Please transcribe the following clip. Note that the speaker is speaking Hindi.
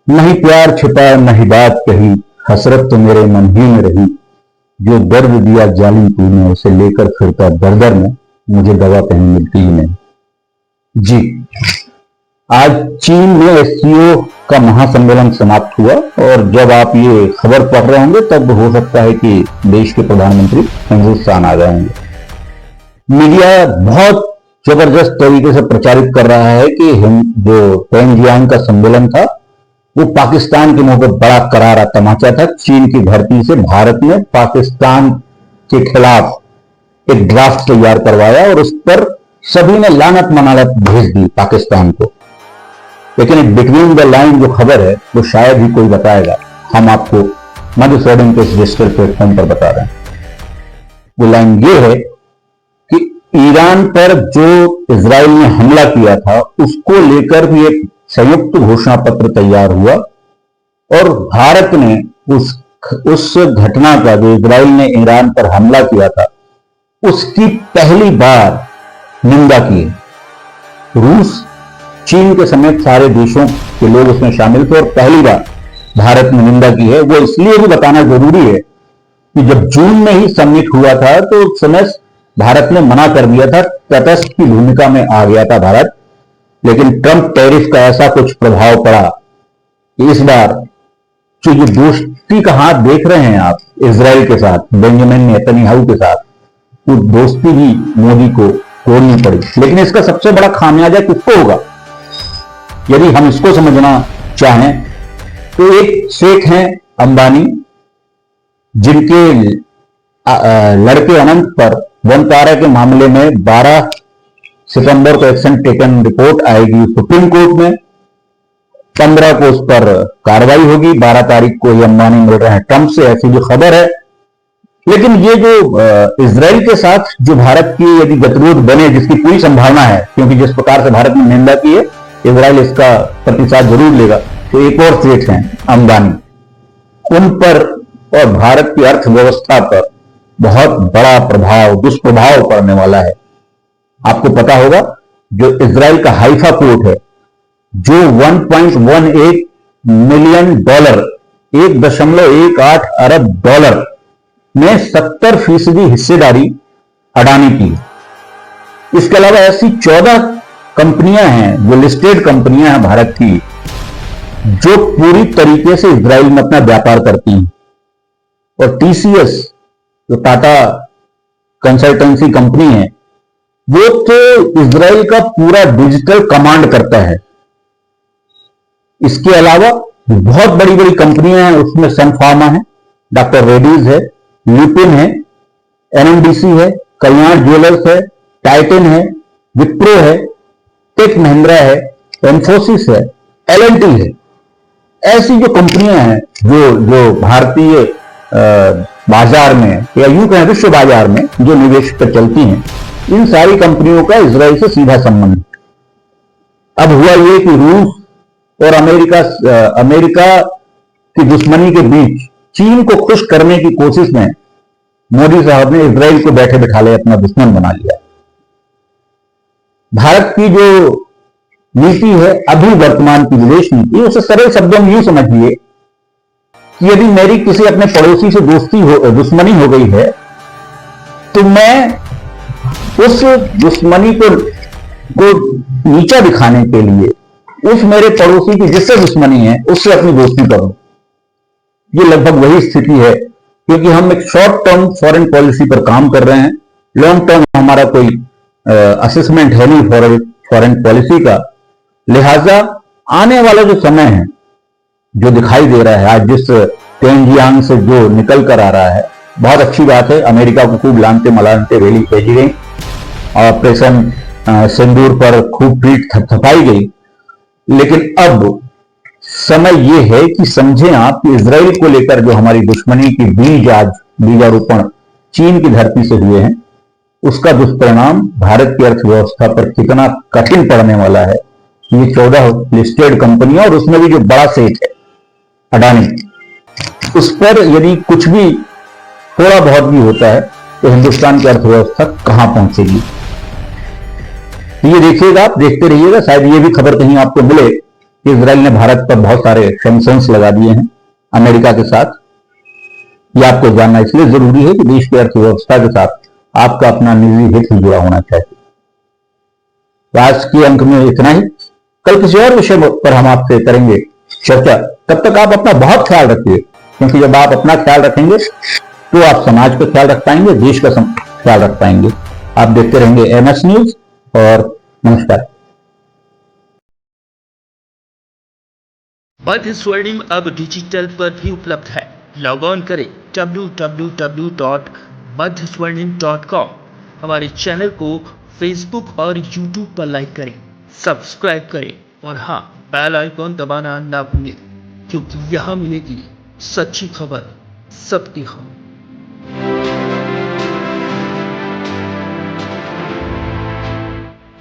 नहीं प्यार छिपा नहीं बात कही, हसरत तो मेरे मन ही में रही। जो दर्द दिया जालिम तूने, उसे लेकर फिरता दर दर में, मुझे दवा कहीं मिलती ही नहीं। जी, आज चीन में एससीओ का महासम्मेलन समाप्त हुआ और जब आप ये खबर पढ़ रहे होंगे तब हो सकता है कि देश के प्रधानमंत्री हिंदुस्तान आ गए होंगे। मीडिया बहुत जबरदस्त तरीके से प्रचारित कर रहा है कि जो पेंजियांग का सम्मेलन था वो पाकिस्तान के मुंह पर बड़ा करारा तमाचा था। चीन की धरती से भारत ने पाकिस्तान के खिलाफ एक ड्राफ्ट तैयार करवाया और उस पर सभी ने लानत मनानत भेज दी पाकिस्तान को। लेकिन एक बिटवीन द लाइन जो खबर है वो शायद ही कोई बताएगा, हम आपको मधुसूदन के इस डिजिटल प्लेटफॉर्म पर बता रहे हैं। वो लाइन ये है कि ईरान पर जो इजराइल ने हमला किया था उसको लेकर भी एक संयुक्त घोषणा पत्र तैयार हुआ और भारत ने उस घटना का, जो इजराइल ने ईरान पर हमला किया था, उसकी पहली बार निंदा की। रूस, चीन के समेत सारे देशों के लोग उसमें शामिल थे और पहली बार भारत ने निंदा की है। वो इसलिए भी बताना जरूरी है कि जब जून में ही समिट हुआ था तो उस समय भारत ने मना कर दिया था, तटस्थ की भूमिका में आ गया था भारत। लेकिन ट्रंप टैरिफ का ऐसा कुछ प्रभाव पड़ा कि इस बार जो दोस्ती का हाथ देख रहे हैं आप इजराइल के साथ, बेंजामिन नेतन्याहू के साथ, वो दोस्ती भी मोदी को तोड़नी पड़ी। लेकिन इसका सबसे बड़ा खामियाजा किसको होगा, यदि हम इसको समझना चाहें तो एक शेख हैं अंबानी, जिनके लड़के अनंत पर वनतारा के मामले में 12 सितंबर को एक्शन टेकन रिपोर्ट आएगी सुप्रीम कोर्ट में। 15 को उस पर कार्रवाई होगी। 12 तारीख को ये अंबानी मिल रहे हैं ट्रंप से, ऐसी जो खबर है। लेकिन ये जो इजराइल के साथ जो भारत की यदि गतिरोध बने, जिसकी पूरी संभावना है, क्योंकि जिस प्रकार से भारत ने निंदा की है इजराइल इसका प्रतिसाद जरूर लेगा, तो एक और सेठ हैं अंबानी, उन पर और भारत की अर्थव्यवस्था पर बहुत बड़ा प्रभाव, दुष्प्रभाव पड़ने वाला है। आपको पता होगा जो इजराइल का हाइफा पोर्ट है, जो 1.18 मिलियन डॉलर, 1.18 अरब डॉलर में 70% हिस्सेदारी अडानी की। इसके अलावा ऐसी 14 कंपनियां हैं, जो लिस्टेड कंपनियां हैं भारत की, जो पूरी तरीके से इजराइल में अपना व्यापार करती हैं। और टीसीएस, जो टाटा कंसल्टेंसी कंपनी है, वो तो इजराइल का पूरा डिजिटल कमांड करता है। इसके अलावा बहुत बड़ी बड़ी कंपनियां हैं, उसमें सन फार्मा है, डॉक्टर रेड्डीज है, ल्यूपिन है, एनएमडीसी है, कल्याण ज्वेलर्स है, टाइटन है, विप्रो है, टेक महिंद्रा है, इंफोसिस है, एलएनटी है। ऐसी जो कंपनियां हैं जो भारतीय बाजार में या यूं कहें विश्व बाजार में जो निवेश पर चलती हैं, इन सारी कंपनियों का इजराइल से सीधा संबंध है। अब हुआ यह कि रूस और अमेरिका की दुश्मनी के बीच चीन को खुश करने की कोशिश में मोदी साहब ने इजराइल को बैठे बिठाले अपना दुश्मन बना लिया। भारत की जो नीति है अभी वर्तमान की विदेश नीति, उसे सरल शब्दों में यूं समझिए कि यदि मेरी किसी अपने पड़ोसी से दुश्मनी हो गई है, तो मैं उस दुश्मनी को नीचा दिखाने के लिए उस मेरे पड़ोसी की जिससे दुश्मनी है उससे अपनी दोस्ती करूं। ये लगभग वही स्थिति है, क्योंकि हम एक शॉर्ट टर्म फॉरेन पॉलिसी पर काम कर रहे हैं। लॉन्ग टर्म हमारा कोई असेसमेंट है नहीं फॉरेन पॉलिसी का। लिहाजा आने वाला जो समय है, जो दिखाई दे रहा है आज, जिस पेंजियांग से जो निकल कर आ रहा है, बहुत अच्छी बात है। अमेरिका को खूब लानते मलानते रैली भेजी गई, ऑपरेशन सिंदूर पर खूब पीठ थपथपाई गई। लेकिन अब समय यह है कि समझें आप कि इजराइल को लेकर जो हमारी दुश्मनी की बीजारोपण चीन की धरती से हुए हैं, उसका दुष्परिणाम भारत की अर्थव्यवस्था पर कितना कठिन पड़ने वाला है। ये 14 लिस्टेड कंपनियां और उसमें भी जो बड़ा सेठ है अडानी, उस पर यदि कुछ भी थोड़ा बहुत भी होता है तो हिंदुस्तान की अर्थव्यवस्था कहां पहुंचेगी। ये देखिएगा, आप देखते रहिएगा, शायद ये भी खबर कहीं आपको मिले कि इजराइल ने भारत पर बहुत सारे सैंक्शंस लगा दिए हैं अमेरिका के साथ। ये आपको जानना इसलिए जरूरी है कि देश की अर्थव्यवस्था के साथ आपका अपना निजी हित ही जुड़ा होना चाहिए। तो आज के अंक में इतना ही। कल किसी और विषय पर हम आपसे करेंगे चर्चा। तब तक आप अपना बहुत ख्याल रखिए, क्योंकि जब आप अपना ख्याल रखेंगे तो आप समाज का ख्याल रख पाएंगे, देश का ख्याल रख पाएंगे। आप देखते रहेंगे एमएस न्यूज और नमस्कार। मध्य स्वर्णिम अब डिजिटल पर भी उपलब्ध है। लॉग ऑन करें www.madhswarnim.com। हमारे चैनल को फेसबुक और यूट्यूब पर लाइक करें, सब्सक्राइब करें और हाँ, बेल आइकॉन दबाना ना भूलें, क्योंकि यहाँ मिलेगी सच्ची खबर सबकी खबर।